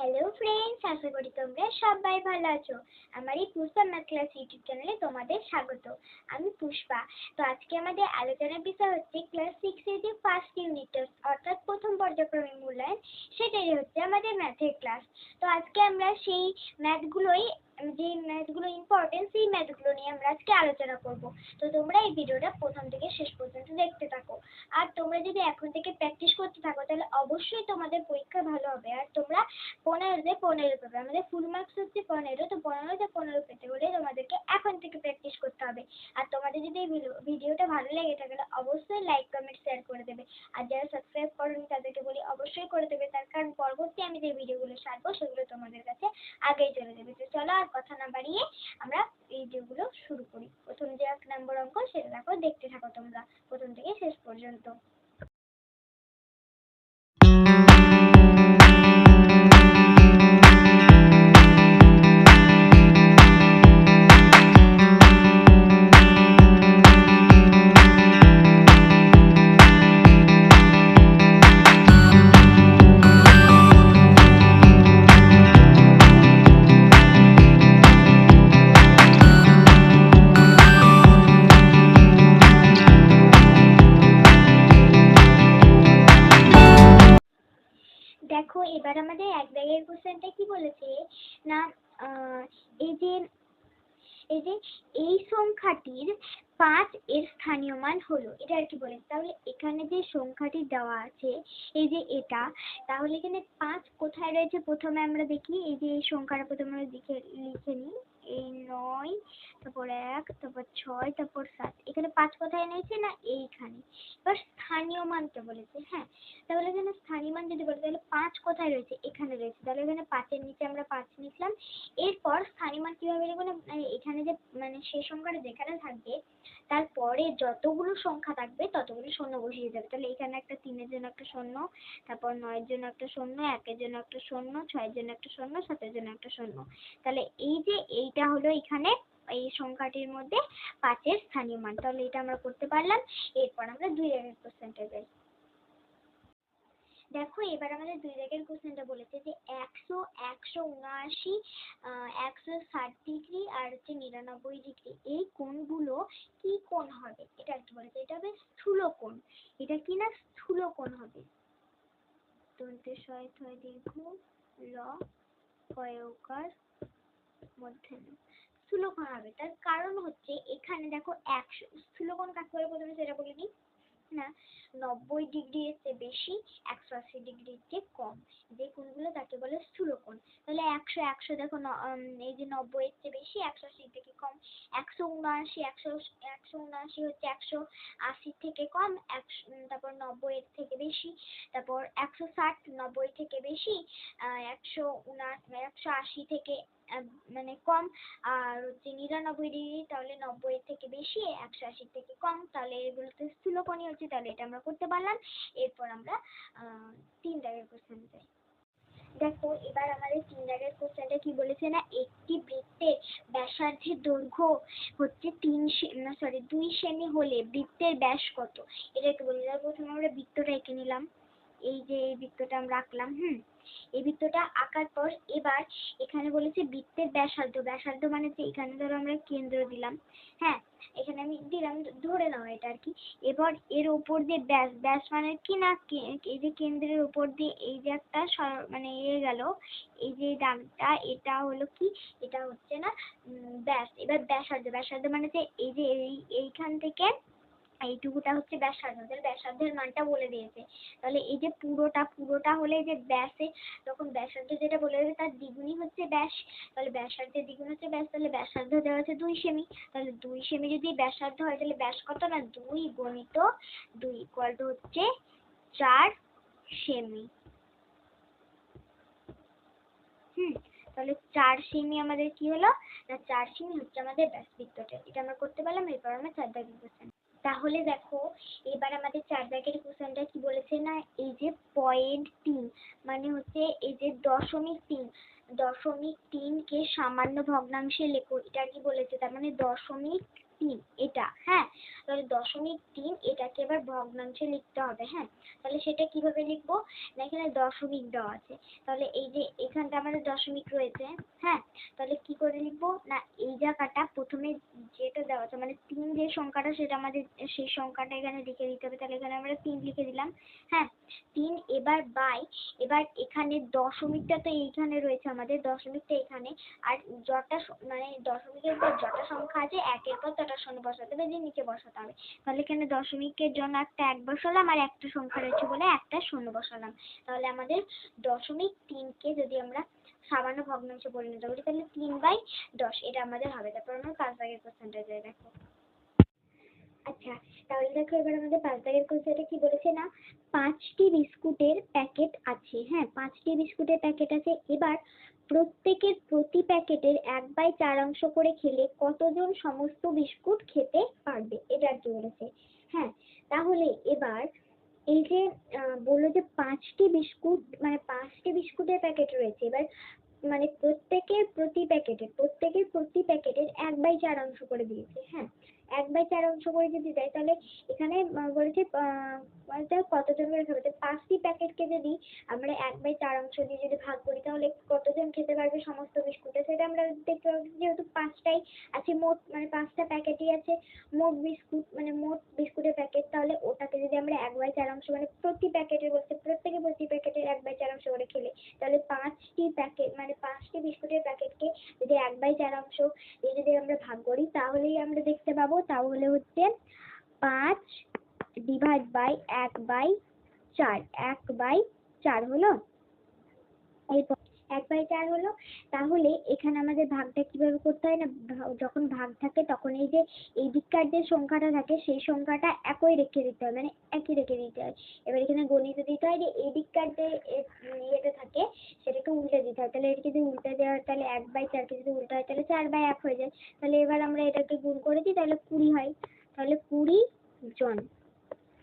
Hello friends, আশা করি তোমরা সবাই ভালো আছো। আমার এই পুষ্পা ম্যাথ ক্লাস ইউটিউব চ্যানেলে তোমাদের স্বাগত। আমি পুষ্পা। তো আজকে আমাদের আলোচনার বিষয় হচ্ছে ক্লাস 6 এর যে ফার্স্ট ইউনিট টেস্ট অর্থাৎ প্রথম পর্যায়ক্রমিক মূল্যায়ন, সেটাই হচ্ছে আমাদের ম্যাথের ক্লাস। তো আজকে আমরা সেই ম্যাথগুলো ইম্পর্টেন্ট, সেই ম্যাথগুলো নিয়ে আমরা আজকে আলোচনা করব। তো তোমরা এই ভিডিওটা প্রথম থেকে শেষ পর্যন্ত দেখতে থাকো। আর তোমরা যদি এখন থেকে প্র্যাকটিস করতে থাকো তাহলে অবশ্যই তোমাদের পরীক্ষা ভালো হবে। আর তোমরা 15 পাবে। আমাদের ফুল মার্কস হচ্ছে 15, তো 15 পেতে হলে তোমাদেরকে এখন থেকে প্র্যাকটিস করতে হবে। আর তোমাদের যদি এই ভিডিওটা ভালো লেগে থাকে তাহলে অবশ্যই লাইক কমেন্ট শেয়ার করে দেবে। আর যারা সাবস্ক্রাইব করোনি তাদেরকে বলি অবশ্যই করে দেবে, তার কারণ পরবর্তী আমি যে ভিডিওগুলো ছাড়বো সেগুলো তোমাদের কাছে আগেই চলে যাবে। তো চলো আর কথা না বাড়িয়ে আমরা ভিডিওগুলো শুরু করি। প্রথম যে 1 নম্বর অঙ্ক সেটা দেখো, দেখতে থাকো তোমরা প্রথম থেকে শেষ পর্যন্ত। দেখো এবার আমাদের 1 দাগের কোশ্চেনটা কি বলেছে না, এই যে এই সংখ্যাটির 5 এর স্থানীয় মান হলো, এটা আর কি বলেছে। তাহলে এখানে যে সংখ্যাটি দেওয়া আছে এই যে এটা, তাহলে এখানে 5 কোথায় রয়েছে প্রথমে আমরা দেখি। এই যে এই সংখ্যাটা প্রথমে লিখে নিই, এই 9, তারপর 1, তারপর 6, তারপর 7। এখানে 5 কোথায় নিয়েছে না এইখানে। এবার স্থানীয় মানটা বলেছে। হ্যাঁ, তাহলে এখানে স্থানীয় মান যদি বলে তাহলে 5 কোথায় রয়েছে, এখানে রয়েছে। তাহলে এখানে 5 এর নিচে আমরা 5 লিখলাম। এরপর স্থানীয় মান কিভাবে লিখবো না, এখানে যে সেই সংখ্যাটা যেখানে থাকবে তারপরে যতগুলো সংখ্যা থাকবে ততগুলো শূন্য বসিয়ে যাবে। তাহলে এখানে একটা 3 এর জন্য একটা শূন্য, তারপর 9 এর জন্য একটা শূন্য, 1 এর জন্য একটা শূন্য, 6 এর জন্য একটা শূন্য, 7 এর জন্য একটা শূন্য। তাহলে এই যে এইটা হলো এখানে এই সংখ্যাটির মধ্যে 5 এর স্থানীয় মান। তাহলে এটা আমরা করতে পারলাম। এরপর আমরা 2 এর কোশ্চেনটা যাই। দেখো এবার আমাদের 2 দাগের কোশ্চেনটা বলেছে যে 100, 179, 160 ডিগ্রি আর হচ্ছে 99 ডিগ্রি, এই কোণগুলো কি কোণ হবে, এটা একটু বলেছে। এটা হবে স্থূল কোণ। এটা কি না, স্থূল কোণ হবে। দন্তে শয় থয় দীর্ঘ ল কয়কার মধ্যে স্থূল কোণ হবে। তার কারণ হচ্ছে এখানে দেখো 100 স্থূল কোণ কাকে বলে প্রথমে সেটা বলে দিই না, 90 ডিগ্রি এর চেয়ে বেশি, 180 ডিগ্রির চেয়ে কম, যে কোণগুলো তাকে বলে স্থূল কোণ। তাহলে 100 দেখো, এই যে 90 এর চেয়ে বেশি, 180 থেকে কম। 179 হচ্ছে 180 থেকে কম, তারপর 90 এর থেকে বেশি। তারপর 160 90 থেকে বেশি, 180 থেকে কম। আর হচ্ছে 99 ডিগ্রি, তাহলে 90 এর থেকে বেশি, 180 থেকে কম। তাহলে এগুলো তো স্থূলকোণই হচ্ছে। তাহলে এটা আমরা করতে পারলাম। এরপর আমরা 3 দাগের কোশ্চেন যাই। দেখো এবার আমাদের 3 দাগের কোশ্চেনটা কি বলেছে না, একটি বৃত্তের ব্যাসার্ধের দৈর্ঘ্য হচ্ছে 2 সেমি হলে বৃত্তের ব্যাস কত, এটা একটু বলে দাও। প্রথমে আমরা বৃত্তটা এঁকে নিলাম। এই যে এই বৃত্তটা আমরা আঁকলাম। এই বৃত্তটা আঁকার পর এবার এখানে বলেছে বৃত্তের ব্যাসার্ধ মানে যে এখানে ধরো আমরা কেন্দ্র দিলাম। হ্যাঁ, এখানে আমি দিলাম, ধরে নাও এটা আর কি। এবার এর উপর দিয়ে ব্যাস মানে কি না, এই যে কেন্দ্রের উপর দিয়ে এই যে একটা গেল, এই যে দাগটা, এটা হলো কি, এটা হচ্ছে না ব্যাস। এবার ব্যাসার্ধ মানে যে এই যে এইখান থেকে এইটুকুটা হচ্ছে ব্যাসার্ধ। তাহলে ব্যাসার্ধের মানটা বলে দিয়েছে। তাহলে এই যে পুরোটা হলে যে ব্যাসে, তখন ব্যাসার্ধ যেটা বলে দিয়েছে তার দ্বিগুণই হচ্ছে ব্যাস। তাহলে ব্যাসার্ধের দ্বিগুণ হচ্ছে ব্যাস। তাহলে ব্যাসার্ধ দেওয়া আছে 2 সেমি। তাহলে 2 সেমি যদি ব্যাসার্ধ হয় তাহলে ব্যাস কত না, 2 গুণিত 2 ইকুয়াল টু হচ্ছে 4 সেমি। তাহলে 4 সেমি আমাদের কি হলো না, 4 সেমি হচ্ছে আমাদের ব্যাস বৃত্তটা। এটা আমরা করতে পারলাম। এরপর আমরা 4 দাগের কোশ্চেন। তাহলে দেখো এবার আমাদের 4 দাগের কোশ্চেনটা কি বলেছে না, এই যে 0.3 মানে হচ্ছে এই যে 0.3 কে সামান্য ভগ্নাংশে লেখো, এটা কি বলেছে। তার মানে 0.3 3 এটা, হ্যাঁ। তাহলে 0.3 এটাকে এবার ভগ্নাংশে লিখতে হবে, হ্যাঁ। তাহলে সেটা কিভাবে লিখবো না, এখানে দশমিক দেওয়া আছে, তাহলে এই যে এখানটা আমাদের দশমিক রয়েছে, হ্যাঁ। তাহলে কি করে লিখবো না, এই জায়গাটা প্রথমে যেটা দেওয়া আছে মানে 3 যে সংখ্যাটা সেটা আমাদের সেই সংখ্যাটা এখানে লিখে দিতে হবে। তাহলে এখানে আমরা 3 লিখে দিলাম, হ্যাঁ 3। এবার বাই, এবার এখানে দশমিকটা তো এইখানে রয়েছে আমাদের, দশমিকটা এখানে, আর যটা মানে দশমিকের পর যটা সংখ্যা আছে একের পর তটা শূন্য বসাতে হবে, যে নিচে বসাতে হবে। তাহলে এখানে দশমিকের জন্য একটা 1 বসালাম, আর একটা সংখ্যা রয়েছে বলে একটা শূন্য বসালাম। তাহলে আমাদের 0.3কে যদি আমরা সামান্য ভগ্নাংশে পরিণত করি তাহলে 3/10 এটা আমাদের হবে। তারপর আমরা 5 দাগের কোশ্চেনটা যাই দেখো। আচ্ছা, তাহলে দেখো এবার আমাদের 5 দাগের কোশ্চেনটা কি বলেছে না, 5টি বিস্কুটের প্যাকেট আছে, হ্যাঁ 5টি বিস্কুটের প্যাকেট আছে। এবার প্রত্যেকের প্রতি প্যাকেটের 1/4 অংশ করে খেলে কতজন সমস্ত বিস্কুট খেতে পারবে, এটা আর কি বলেছে, হ্যাঁ। তাহলে এবার এই যে বললো যে 5টি বিস্কুট মানে 5টি বিস্কুটের প্যাকেট রয়েছে, এবার মানে প্রত্যেকের প্রতি প্যাকেটের 1/4 অংশ করে দিয়েছে, হ্যাঁ 1/4 অংশ করে যদি দেয় তাহলে এখানে বলেছে কতজন করে খাবে। 5টি প্যাকেটকে যদি আমরা 1/4 অংশ দিয়ে যদি ভাগ করি তাহলে কতজন খেতে পারবে সমস্ত বিস্কুটে, সেটা আমরা দেখতে পাচ্ছি। যেহেতু 5টাই আছে মোট, মানে 5টা প্যাকেটই আছে মোট বিস্কুট, মানে মোট বিস্কুটের প্যাকেট, তাহলে ওটাকে যদি আমরা 1/4 অংশ মানে প্রতি প্যাকেটের বলতে প্রত্যেকে প্রতি প্যাকেটের 1/4 অংশ করে খেলে, তাহলে 5টি প্যাকেট মানে 5টি বিস্কুটের প্যাকেটকে যদি 1/4 অংশ দিয়ে যদি আমরা ভাগ করি তাহলেই আমরা দেখতে পাবো, তাহলে হচ্ছে 5 ডিভাইড বাই 1/4, 1/4 হলো, এরপর 1/4 হলো। তাহলে এখানে আমাদের ভাগটা কিভাবে করতে হয় না, যখন ভাগ থাকে তখন এই যে এই দিককার যে সংখ্যাটা থাকে সেই সংখ্যাটা একই রেখে দিতে হয়, মানে একই রেখে দিতে হয়। এবার এখানে গণিতে দিতে হয় যে এই দিককার যে ইয়েটা থাকে সেটাকে উল্টে দিতে হয়। তাহলে এটাকে যদি উল্টে দেওয়া হয় তাহলে 1/4কে যদি উল্টা হয় তাহলে 4/1 হয়ে যায়। তাহলে এবার আমরা এটাকে গুণ করে দিই তাহলে 20 হয়। তাহলে 20 জন,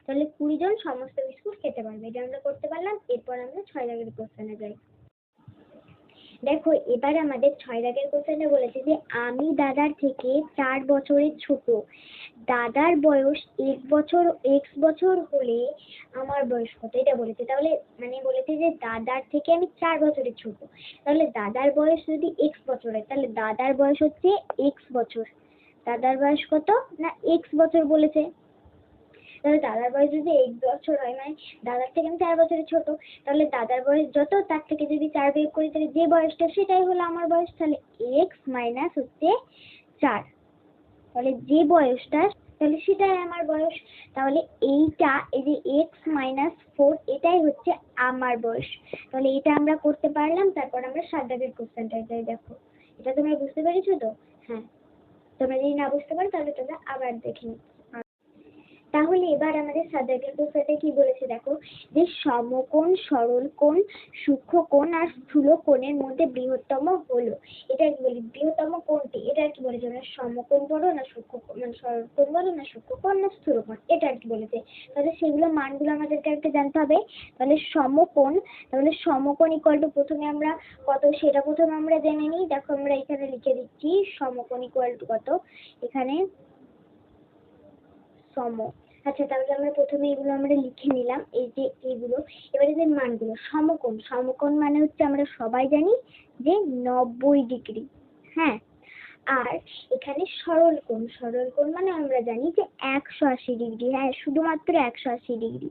তাহলে 20 জন সমস্ত বিস্কুট খেতে পারবে, এটা আমরা করতে পারলাম। এরপর আমরা 6 দাগের কোশ্চেনে যাই। দেখো এবার আমাদের 6 দাগের কোশ্চেনে বলেছে যে আমি দাদার থেকে 4 বছরের ছোট, দাদার বয়স x বছর হলে আমার বয়স কত, এটা বলেছে। তাহলে মানে বলেছে যে দাদার থেকে আমি 4 বছরের ছোট, তাহলে দাদার বয়স যদি x বছর হয় তাহলে দাদার বয়স হচ্ছে x বছর, দাদার বয়স কত না x বছর বলেছে। তাহলে দাদার বয়স যদি 1 বছর হয় মানে দাদার থেকে আমি 4 বছরের ছোট, তাহলে দাদার বয়স যত তার থেকে যদি 4 বিয়োগ করি তাহলে যে বয়সটা সেটাই হলো আমার বয়স, তাহলে x মাইনাস হচ্ছে 4, তাহলে যে বয়সটা তাহলে সেটাই আমার বয়স। তাহলে এইটা এই যে x মাইনাস 4 এটাই হচ্ছে আমার বয়স। তাহলে এটা আমরা করতে পারলাম। তারপর আমরা 7 দাগের কোশ্চেনটা যাই দেখো। এটা তোমরা বুঝতে পেরেছো তো? হ্যাঁ, তোমরা যদি না বুঝতে পারো তাহলে তোমরা আবার দেখে নিও। তাহলে এবার আমাদের 7 দাগের কোশ্চেনে কি বলেছে দেখো, যে সমকোণ, সরল কোণ, সূক্ষ্ম কোণ আর স্থূল কোণের মধ্যে বৃহত্তম হলো। এটা কি বলি, বৃহত্তম কোণটি, এটা কি বলেছে না সমকোণ বলো না সূক্ষ্ম মানে সরল কোণ বলো না সূক্ষ্ম কোণ না স্থূল কোণ, এটা আর কি বলেছে। তাহলে সেগুলো মানগুলো আমাদেরকে একটা জানতে হবে। তাহলে সমকোণ, তাহলে সমকোণ ইকুয়াল টু প্রথমে আমরা কত সেটা প্রথমে আমরা জেনে নিই। দেখো আমরা এখানে লিখে দিচ্ছি সমকোণ ইকুয়াল টু কত, এখানে সম। আচ্ছা, তাহলে আমরা প্রথমে এগুলো আমরা লিখে নিলাম, এই যে এগুলো। এবারে যে মানগুলো, সমকোণ, সমকোণ মানে হচ্ছে আমরা সবাই জানি যে 90 ডিগ্রি, হ্যাঁ। আর এখানে সরল কোণ, সরল কোণ মানে আমরা জানি যে 180 ডিগ্রি, হ্যাঁ শুধুমাত্র 180 ডিগ্রি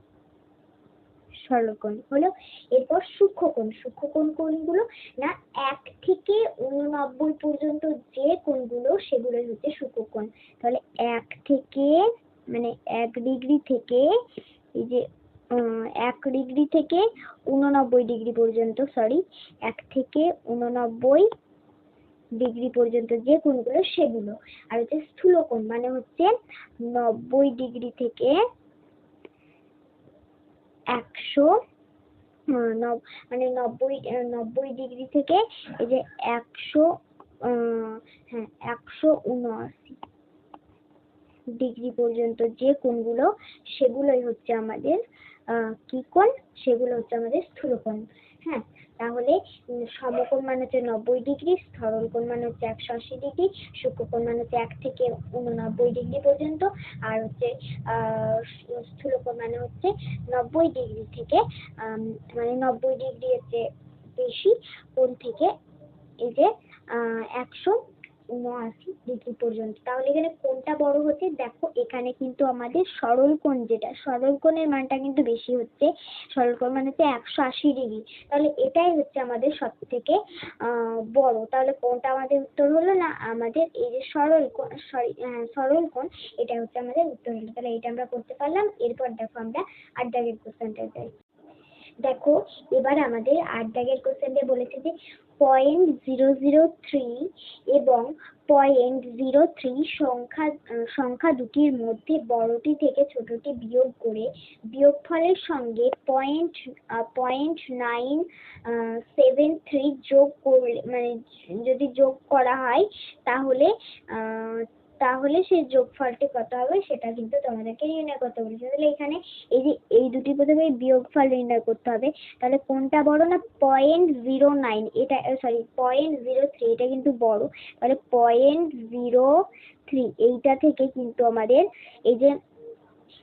সরল কোণ হলো। এরপর সূক্ষ্ম কোণ, সূক্ষ্ম কোণ কোনগুলো না 1 থেকে 89 পর্যন্ত যে কোণগুলো সেগুলো হচ্ছে সূক্ষ্ম কোণ। তাহলে 1 থেকে মানে 1 ডিগ্রি থেকে এই যে 1 ডিগ্রি থেকে 89 ডিগ্রি পর্যন্ত, সরি 1 থেকে 89 ডিগ্রি পর্যন্ত যে কোণগুলো সেগুলো। আর হচ্ছে স্থূল কোণ মানে হচ্ছে 90 ডিগ্রি থেকে 100 মানে 90 ডিগ্রি থেকে এই যে 179 ডিগ্রি পর্যন্ত যে কোণগুলো সেগুলোই হচ্ছে আমাদের কি কোণ, সেগুলো হচ্ছে আমাদের স্থূল কোণ, হ্যাঁ। তাহলে সমকোণ মানে হচ্ছে 90 ডিগ্রি, সরল কোণ মানে হচ্ছে 180 ডিগ্রি, সূক্ষ্মকোণ মানে হচ্ছে 1 থেকে 89 ডিগ্রি পর্যন্ত, আর হচ্ছে স্থূলকোণ মানে হচ্ছে 90 ডিগ্রি থেকে মানে 90 ডিগ্রি হচ্ছে বেশি কোণ থেকে এই যে 179 ডিগ্রি পর্যন্ত। তাহলে এখানে কোনটা বড় হচ্ছে? দেখো এখানে কিন্তু আমাদের সরল কোণ, যেটা সরল কোণের মানটা কিন্তু বেশি হচ্ছে। সরল কোণ মানে হচ্ছে 180 ডিগ্রি। তাহলে এটাই হচ্ছে আমাদের সব থেকে বড়। তাহলে কোনটা আমাদের উত্তর হলো না? আমাদের এই যে সরল কোণ, সরল কোণ, এটা হচ্ছে আমাদের উত্তর হলো। তাহলে এটা আমরা করতে পারলাম। এরপর দেখো আমরা 8 দাগের কোশ্চেনটা যাই। দেখো এবার আমাদের 8 দাগের কোশ্চেনে বলেছে যে 0.003 এবং 0.03 সংখ্যা দুটির মধ্যে বড়টি থেকে ছোটটি বিয়োগ করে বিয়োগফলের সঙ্গে 0.973 যোগ করলে, মানে যদি যোগ করা হয় তাহলে তাহলে সেই যোগফলটি কত হবে সেটা কিন্তু তোমাদেরকে নির্ণয় করতে বলেছে। তাহলে এখানে এই যে এই দুটি প্রথমে বিয়োগফল নির্ণয় করতে হবে। তাহলে কোনটা বড় না? 0.09, এটা সরি 0.03, এটা কিন্তু বড়। তাহলে 0.03 এইটা থেকে কিন্তু আমাদের এই যে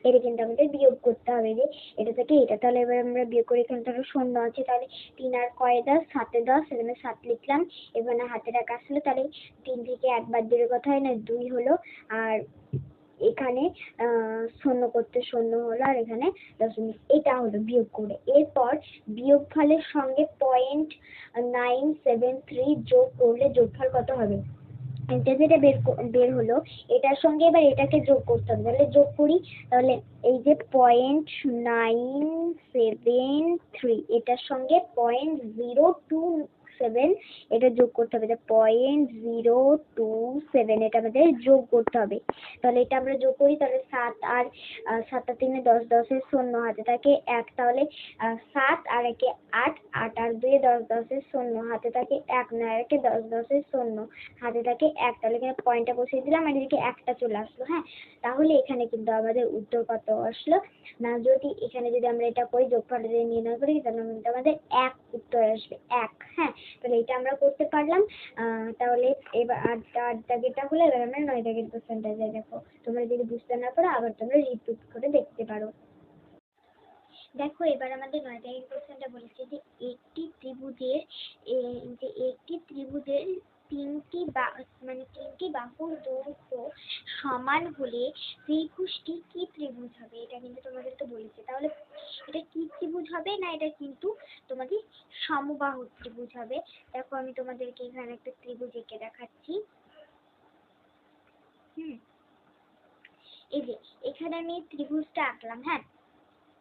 এটা কিন্তু আমাদের বিয়োগ করতে হবে, যে এটা থেকে এটা। তাহলে এবার আমরা বিয়োগ করে, এখানে ধরো শূন্য আছে, তাহলে 3 আর কয় 10, 7 10, এখানে 7 লিখলাম। এখানে হাতে রাখা আসলে, তাহলে 3 থেকে একবার দূরের কথা হয় না, 2 হলো। আর এখানে শূন্য করতে শূন্য হলো, আর এখানে দশমিক, এটা হলো বিয়োগ করে। এরপর বিয়োগফলের সঙ্গে 0.973 যোগ করলে যোগফল কত হবে? এটা যেটা বের হলো, এটার সঙ্গে এবার এটাকে যোগ করতে হবে। তাহলে যোগ করি। তাহলে এই যে 0.973, এটার সঙ্গে 0.027 এটা যোগ করতে হবে। 0.027 এটা আমাদের যোগ করতে হবে। তাহলে এটা আমরা যোগ করি। তাহলে 7 আর 7 আর 3 10, 10 এর শূন্য, হাতে থাকে 1। তাহলে 7 আর 1 8, 8 আর 2 10, 10 এর শূন্য, হাতে থাকে 1, 9 আর 1 10, 10 এর শূন্য, হাতে থাকে 1। তাহলে এখানে পয়েন্টটা বসিয়ে দিলাম, আর এদিকে একটা চলে আসলো। হ্যাঁ, তাহলে এখানে কিন্তু আমাদের উত্তর কত আসলো না? যদি এখানে যদি আমরা এটা করি, যোগফলটা যদি নির্ণয় করি, তাহলে কিন্তু আমাদের 1 উত্তর আসবে, 1। হ্যাঁ, তাহলে এটা আমরা করতে পারলাম। তাহলে এবার 8 দাগেরটা হলো। এবার আমরা 9 দাগের কোশ্চেনটা যাই। দেখো তোমরা যদি বুঝতে না পারো আবার তোমরা রিপিট করে দেখতে পারো। দেখো এবার আমাদের 9 দাগের কোশ্চেনটা বলেছে যে একটি ত্রিভুজের তিনটি বাহুর দৈর্ঘ্য সমান হলে ত্রিভুজটি কি ত্রিভুজ হবে? এটা কিন্তু তোমাদেরকে বলেছে। তাহলে এটা কি ত্রিভুজ হবে না? এটা কিন্তু তোমাদের সমবাহু ত্রিভুজ হবে। দেখো আমি তোমাদেরকে এখানে একটা ত্রিভুজ এঁকে দেখাচ্ছি। এই যে এখানে আমি ত্রিভুজটা আঁকলাম। হ্যাঁ,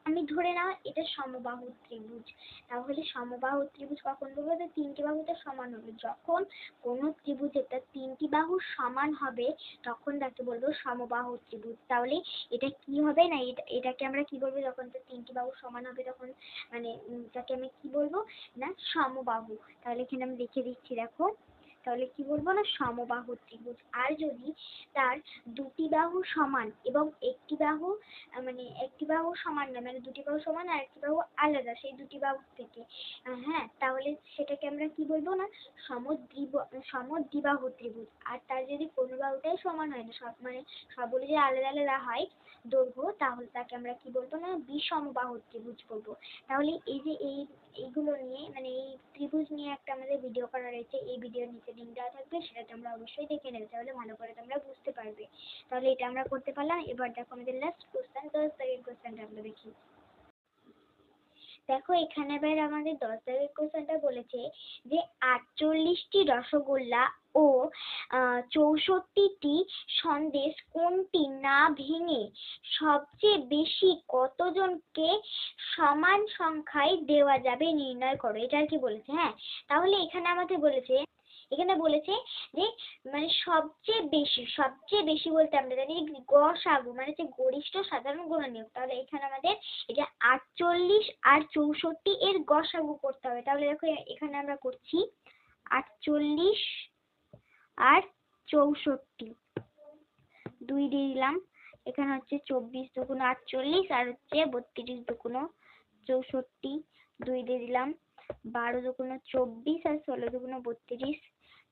আমি ধরে নাও এটা সমবাহু ত্রিভুজ। তাহলে সমবাহু ত্রিভুজ কখন বলবো? যে তিনটি বাহু তো সমান হবে। যখন কোনো ত্রিভুজের তিনটি বাহু সমান হবে তখন তাকে বলবো সমবাহু ত্রিভুজ। তাহলে এটা কি হবে না? এটাকে আমরা কি বলবো? যখন তো তিনটি বাহু সমান হবে তখন মানে তাকে আমি কি বলবো না? সমবাহু। তাহলে এখানে আমি লিখে দিচ্ছি, দেখো। তাহলে কি বলবো না? সমবাহু ত্রিভুজ। আর যদি তার দুটি বাহু সমান এবং একটি বাহু সমান না, মানে দুটি বাহু সমান আর একটি বাহু আলাদা সেই দুটি বাহু থেকে, হ্যাঁ, তাহলে সেটাকে আমরা কি বলবো না? সমদ্বিবাহু ত্রিভুজ। আর তার যদি কোনো বাহুটাই সমান হয় না, সবগুলো যে আলাদা আলাদা হয় দৈর্ঘ্য, তাহলে তাকে আমরা কি বলবো না? বিষমবাহু ত্রিভুজ বলবো। তাহলে এই যে এইগুলো নিয়ে, মানে এই ত্রিভুজ নিয়ে একটা আমাদের ভিডিও করা রয়েছে, এই ভিডিওর নিচে লিংক দেওয়া থাকবে, সেটা তোমরা অবশ্যই দেখে নেবে, তাহলে ভালো করে তোমরা বুঝতে পারবে। তাহলে এটা আমরা করতে পারলাম। এবার দেখো আমাদের লাস্ট কোশ্চেন, 10 দাগের কোশ্চেনটা আমরা দেখি। দেখো এখানে এবার আমাদের 10 দাগের কোশ্চেনটা বলেছে যে 48টি রসগোল্লা ও 64টি সন্দেশ কোনটি না ভেঙে সবচেয়ে বেশি কতজনকে সমান সংখ্যায় দেওয়া যাবে নির্ণয় করো। এটা আর কি বলেছে। হ্যাঁ, তাহলে এখানে আমাদের বলেছে যে মানে সবচেয়ে বেশি বলতে আমরা জানি গসাগু, মানে যে গরিষ্ঠ সাধারণ গুণনীয়ক। তাহলে এখানে আমাদের এটা 48 আর 64 এর গসাগু করতে হবে। তাহলে দেখো এখানে আমরা করছি 48 আর 64, 2 দিয়ে দিলাম। এখানে হচ্ছে 24 দুগুণ 48 আর হচ্ছে 32 দুগুণ 64, 2 দিয়ে দিলাম। 12 দুগুণ 24 আর 16 দুগুণ 32,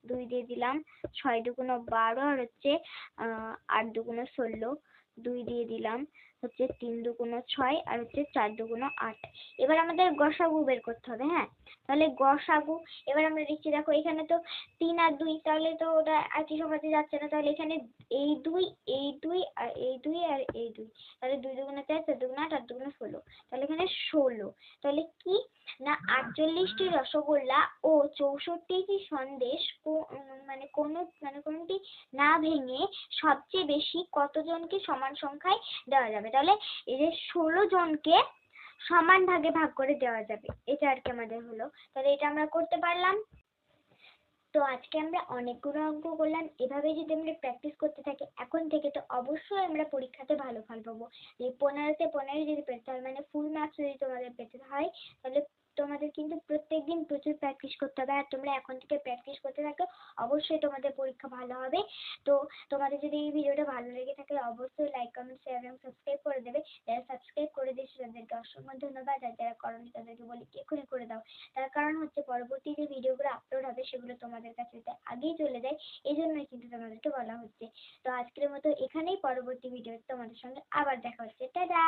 2 দিয়ে দিলাম, 6 দুগুণ 12 আর হচ্ছে 8 দুগুণ 16, 2 দিয়ে দিলাম, হচ্ছে 3 দুগুণ 6 আর হচ্ছে 4 দুগুণ 8। এবার আমাদের গসাগু বের করতে হবে। হ্যাঁ, তাহলে গসাগু এবার আমরা লিখছি, দেখো এখানে তো 3 আর 2, তাহলে তো ওটা একই সঙ্গে যাচ্ছে না, তাহলে এখানে এই 2 এই 2 আর এই 2 আর এই 2, তাহলে 2 দুগুণ 4, 4 দুগুণ 8, 8 দুগুণ 16, তাহলে এখানে 16। তাহলে কি না 48টি রসগোল্লা ও 64টি সন্দেশ কোনটি না ভেঙে সবচেয়ে বেশি কতজনকে সমান সংখ্যায় দেওয়া যাবে। তাহলে এই যে 16 জনকে সমান ভাগে ভাগ করে দেওয়া যাবে, এটা আর কি আমাদের হলো। তাহলে এটা আমরা করতে পারলাম। তো আজকে আমরা অনেকগুলো অঙ্ক করলাম। এভাবে যদি আমরা প্র্যাকটিস করতে থাকি এখন থেকে, তো অবশ্যই আমরা পরীক্ষাতে ভালো ফল পাবো। এই 15তে 15 যদি পেতে হয়, মানে ফুল মার্কস যদি তোমাদের পেতে হয়, তাহলে তোমাদের কিন্তু প্রত্যেকদিন প্রচুর প্র্যাকটিস করতে হবে। আর তোমরা এখন থেকে প্র্যাকটিস করতে থাকো, অবশ্যই তোমাদের পরীক্ষা ভালো হবে। তো তোমাদের যদি এই ভিডিওটা ভালো লেগে থাকে, অবশ্যই লাইক, কমেন্ট, শেয়ার এবং সাবস্ক্রাইব করে দেবে। যারা সাবস্ক্রাইব করে দিয়েছে তাদেরকে অসংখ্য ধন্যবাদ, আর যারা করোনি তাদেরকে বলি এক্ষুনি করে দাও। তার কারণ হচ্ছে পরবর্তী যে ভিডিওগুলো আপলোড হবে সেগুলো তোমাদের কাছে আগেই চলে যায়, এই জন্যই কিন্তু তোমাদেরকে বলা হচ্ছে। তো আজকের মতো এখানেই, পরবর্তী ভিডিও তোমাদের সঙ্গে আবার দেখা হচ্ছে। টাটা।